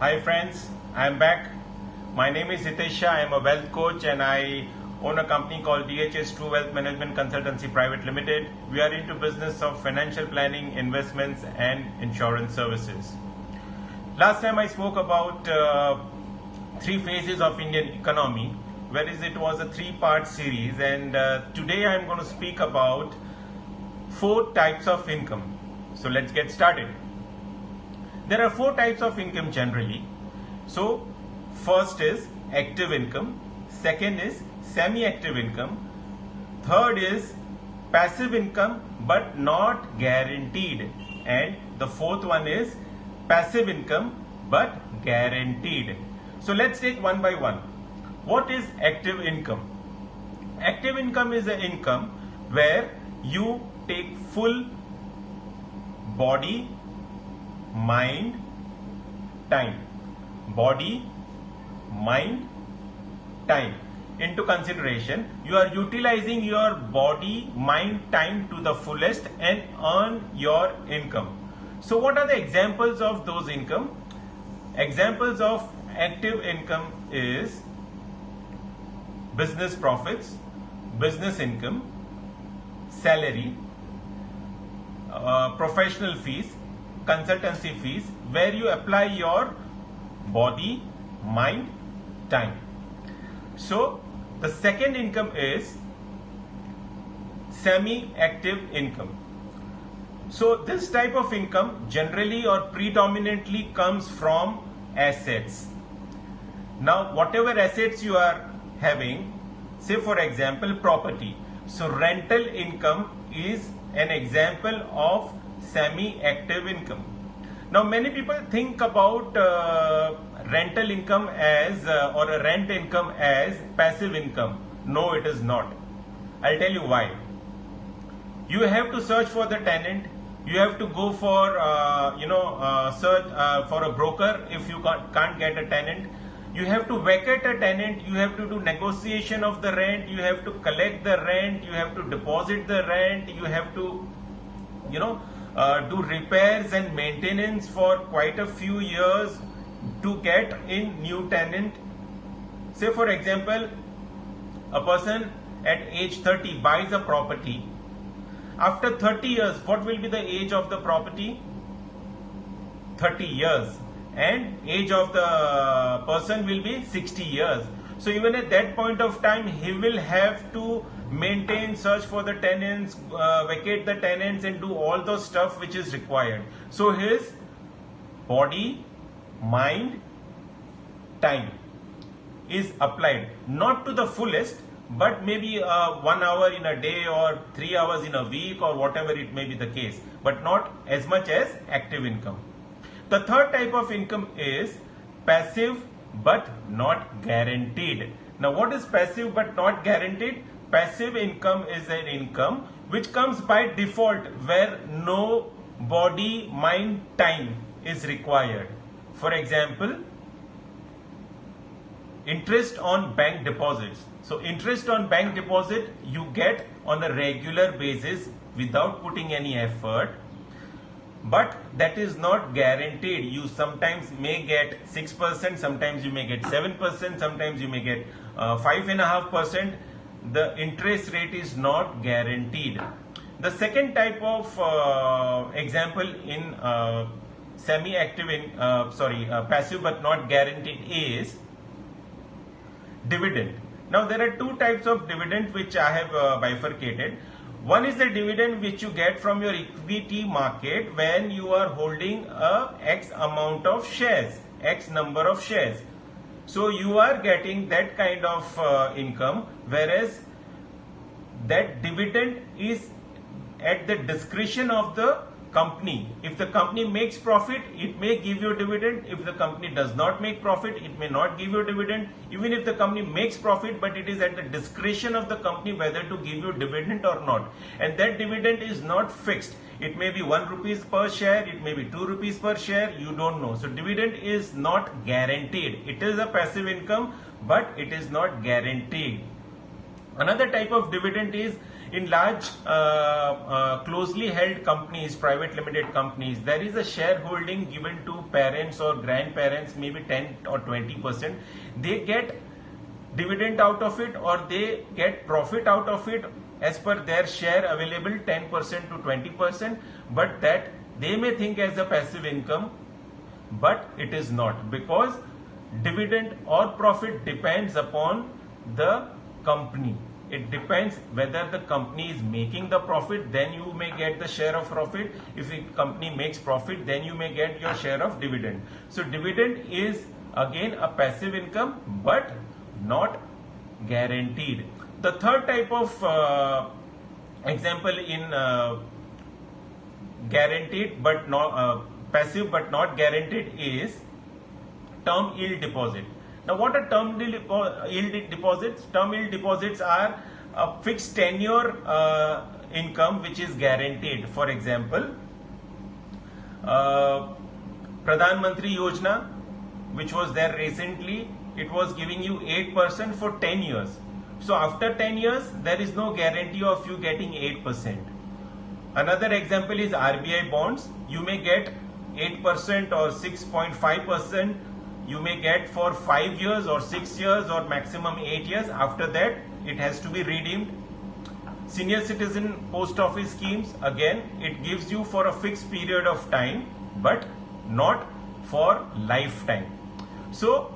Hi friends, I am back. My name is Hitesh Shah. I am a wealth coach and I own a company called DHS True Wealth Management Consultancy Private Limited. We are into business of financial planning, investments and insurance services. Last time I spoke about three phases of Indian economy, whereas it was a three-part series, and today I am going to speak about four types of income. So let's get started. There are four types of income generally. So first is active income, second is semi-active income, third is passive income but not guaranteed, and the fourth one is passive income but guaranteed. So let's take one by one. What is active income? Active income is an income where you take full body, mind, time, body, mind, time into consideration. You are utilizing your body, mind, time to the fullest and earn your income. So what are the examples of those income? Examples of active income is business profits, business income, salary, professional fees, consultancy fees, where you apply your body, mind, time. So the second income is semi-active income. So this type of income generally or predominantly comes from assets. Now whatever assets you are having, say for example property, so rental income is an example of semi-active income. Now many people think about rental income as or a rent income as passive income. No, it is not. I'll tell you why. You have to search for the tenant. You have to go for search for a broker if you can't get a tenant. You have to vacate a tenant. You have to do negotiation of the rent. You have to collect the rent. You have to deposit the rent. You have to do repairs and maintenance for quite a few years to get in new tenant. Say for example, a person at age 30 buys a property. After 30 years, what will be the age of the property? 30 years. And age of the person will be 60 years. So even at that point of time, he will have to maintain, search for the tenants, vacate the tenants and do all those stuff which is required. So his body, mind, time is applied, not to the fullest, but maybe 1 hour in a day or 3 hours in a week or whatever it may be the case, but not as much as active income. The third type of income is passive but not guaranteed. Now what is passive but not guaranteed? Passive income is an income which comes by default where no body, mind, time is required. For example, interest on bank deposits. So interest on bank deposit you get on a regular basis without putting any effort. But that is not guaranteed. You sometimes may get 6%, sometimes you may get 7%, sometimes you may get 5.5%. The interest rate is not guaranteed. The second type of example in passive but not guaranteed is dividend. Now there are two types of dividend which I have bifurcated. One is the dividend which you get from your equity market when you are holding a X amount of shares, X number of shares. So you are getting that kind of income, whereas that dividend is at the discretion of the company. If the company makes profit, it may give you dividend. If the company does not make profit, it may not give you dividend. Even if the company makes profit, but it is at the discretion of the company whether to give you dividend or not. And that dividend is not fixed. It may be 1 rupees per share, it may be 2 rupees per share, you don't know. So dividend is not guaranteed. It is a passive income, but it is not guaranteed. Another type of dividend is In large closely held companies, private limited companies, there is a shareholding given to parents or grandparents, maybe 10 or 20%. They get dividend out of it, or they get profit out of it as per their share available, 10% to 20%, but that they may think as a passive income, but it is not, because dividend or profit depends upon the company. It depends whether the company is making the profit, then you may get the share of profit. If the company makes profit, then you may get your share of dividend. So dividend is again a passive income, but not guaranteed. The third type of example in guaranteed but not passive but not guaranteed is term yield deposit. Now, what are term yield deposits? Term yield deposits are a fixed tenure income which is guaranteed. For example, Pradhan Mantri Yojana, which was there recently, it was giving you 8% for 10 years. So after 10 years, there is no guarantee of you getting 8%. Another example is RBI bonds. You may get 8% or 6.5%. You may get for 5 years or 6 years or maximum 8 years. After that, it has to be redeemed. Senior citizen post office schemes, again, it gives you for a fixed period of time, but not for lifetime. So,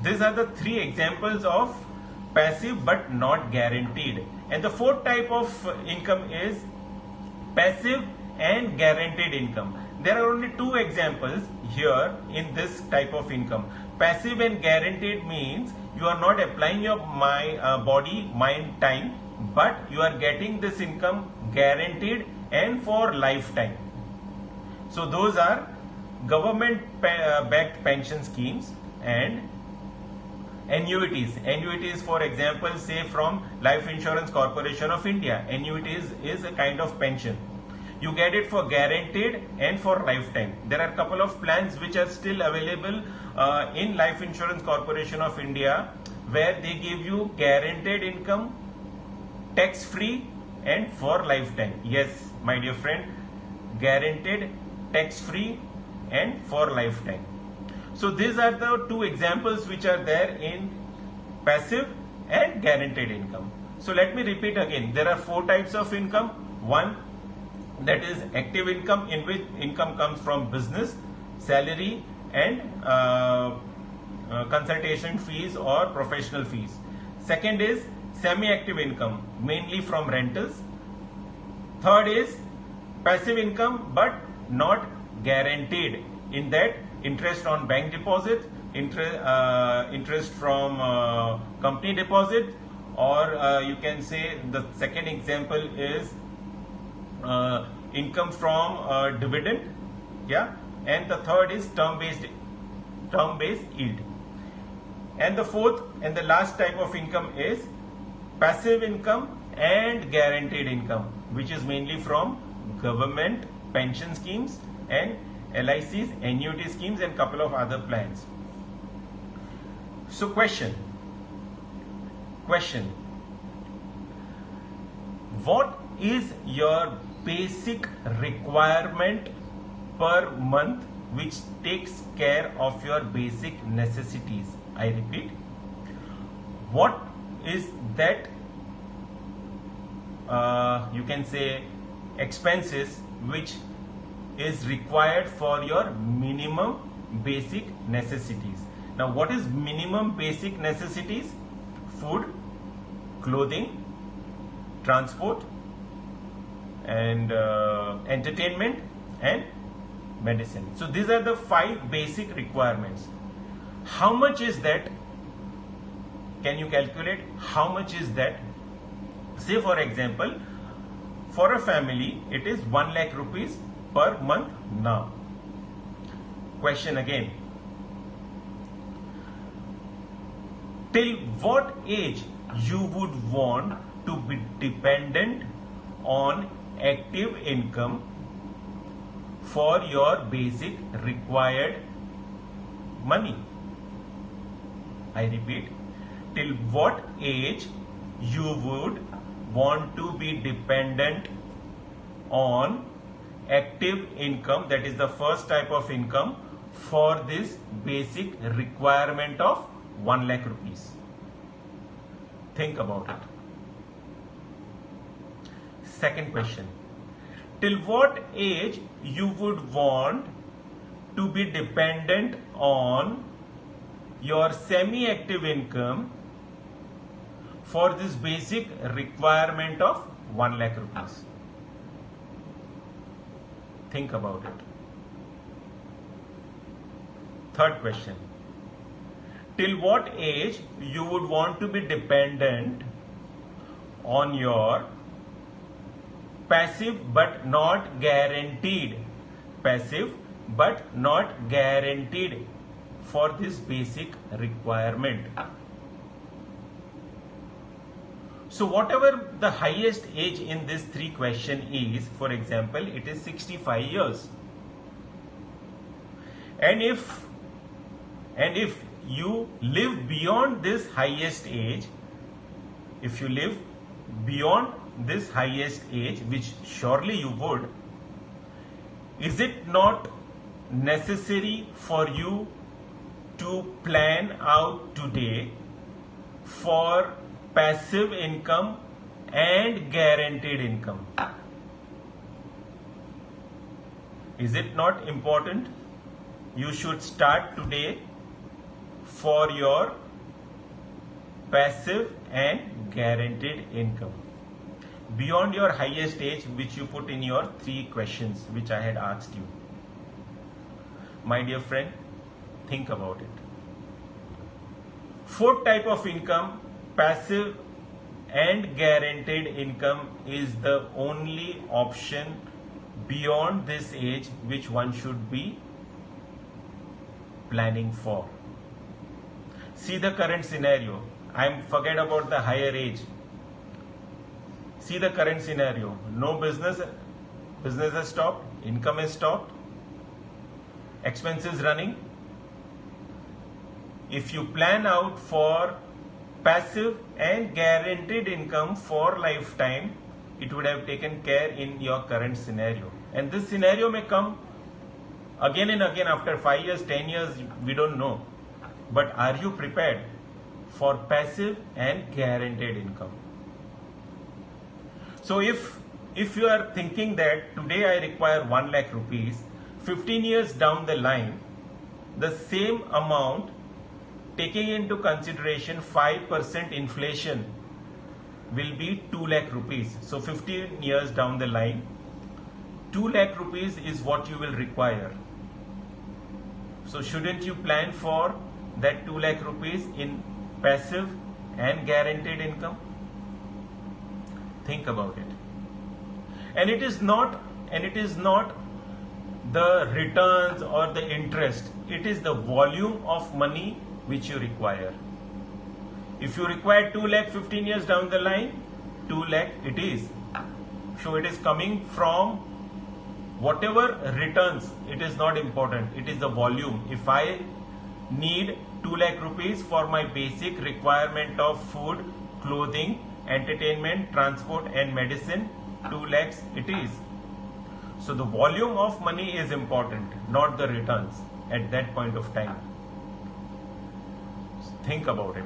these are the three examples of passive but not guaranteed. And the fourth type of income is passive and guaranteed income. There are only two examples here in this type of income. Passive and guaranteed means you are not applying your body, mind, time, but you are getting this income guaranteed and for lifetime. So those are government backed pension schemes and annuities. Annuities, for example, say from Life Insurance Corporation of India. Annuities is a kind of pension. You get it for guaranteed and for lifetime. There are a couple of plans which are still available in Life Insurance Corporation of India, where they give you guaranteed income, tax free and for lifetime. Yes, my dear friend, guaranteed, tax free and for lifetime. So these are the two examples which are there in passive and guaranteed income. So let me repeat again. There are four types of income. One, that is active income, in which income comes from business, salary and consultation fees or professional fees. Second is semi-active income, mainly from rentals. Third is passive income but not guaranteed, in that interest on bank deposit, interest from company deposit, or you can say the second example is income from dividend, yeah, and the third is term based yield. And the fourth and the last type of income is passive income and guaranteed income, which is mainly from government pension schemes and LICs, annuity schemes and couple of other plans. So question, what is your basic requirement per month which takes care of your basic necessities? I repeat, what is that you can say expenses which is required for your minimum basic necessities? Now, what is minimum basic necessities? Food, clothing, transport and entertainment and medicine. So these are the 5 basic requirements. How much is that? Can you calculate how much is that? Say for example, for a family it is 1 lakh rupees per month now. Question again, till what age you would want to be dependent on active income for your basic required money? I repeat, till what age you would want to be dependent on active income, that is the first type of income, for this basic requirement of 1 lakh rupees? Think about it. Second question, till what age you would want to be dependent on your semi-active income for this basic requirement of 1 lakh rupees? Think about it. Third question, till what age you would want to be dependent on your passive but not guaranteed for this basic requirement? So whatever the highest age in this 3 question is, for example, it is 65 years. And if you live beyond this highest age, if you live beyond this highest age, which surely you would, is it not necessary for you to plan out today for passive income and guaranteed income? Is it not important? You should start today for your passive and guaranteed income beyond your highest age, which you put in your 3 questions which I had asked you. My dear friend, think about it. Fourth type of income, passive and guaranteed income, is the only option beyond this age which one should be planning for. See the current scenario. Forget about the higher age. See the current scenario. No business has stopped, income has stopped, expenses running. If you plan out for passive and guaranteed income for lifetime, it would have taken care in your current scenario. And this scenario may come again and again after 5 years, 10 years, we don't know. But are you prepared for passive and guaranteed income? So if you are thinking that today I require 1 lakh rupees, 15 years down the line, the same amount, taking into consideration 5% inflation, will be 2 lakh rupees. So 15 years down the line, 2 lakh rupees is what you will require. So shouldn't you plan for that 2 lakh rupees in passive and guaranteed income? Think about it. And it is not the returns or the interest, it is the volume of money which you require. If you require 2 lakh 15 years down the line, 2 lakh it is. So it is coming from whatever returns, it is not important, it is the volume. If I need 2 lakh rupees for my basic requirement of food, clothing, entertainment, transport and medicine, 2 lakhs it is. So the volume of money is important, not the returns at that point of time. Think about it.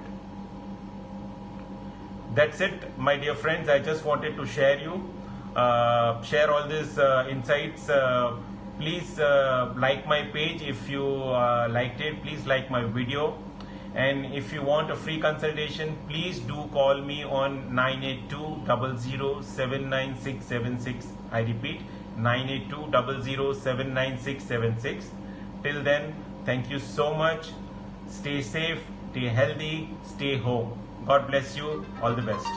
That's it, my dear friends. I just wanted to share all these insights. Please like my page if you liked it. Please like my video. And if you want a free consultation, please do call me on 982-00-79676. I repeat, 982-00-79676. Till then, thank you so much. Stay safe, stay healthy, stay home. God bless you. All the best.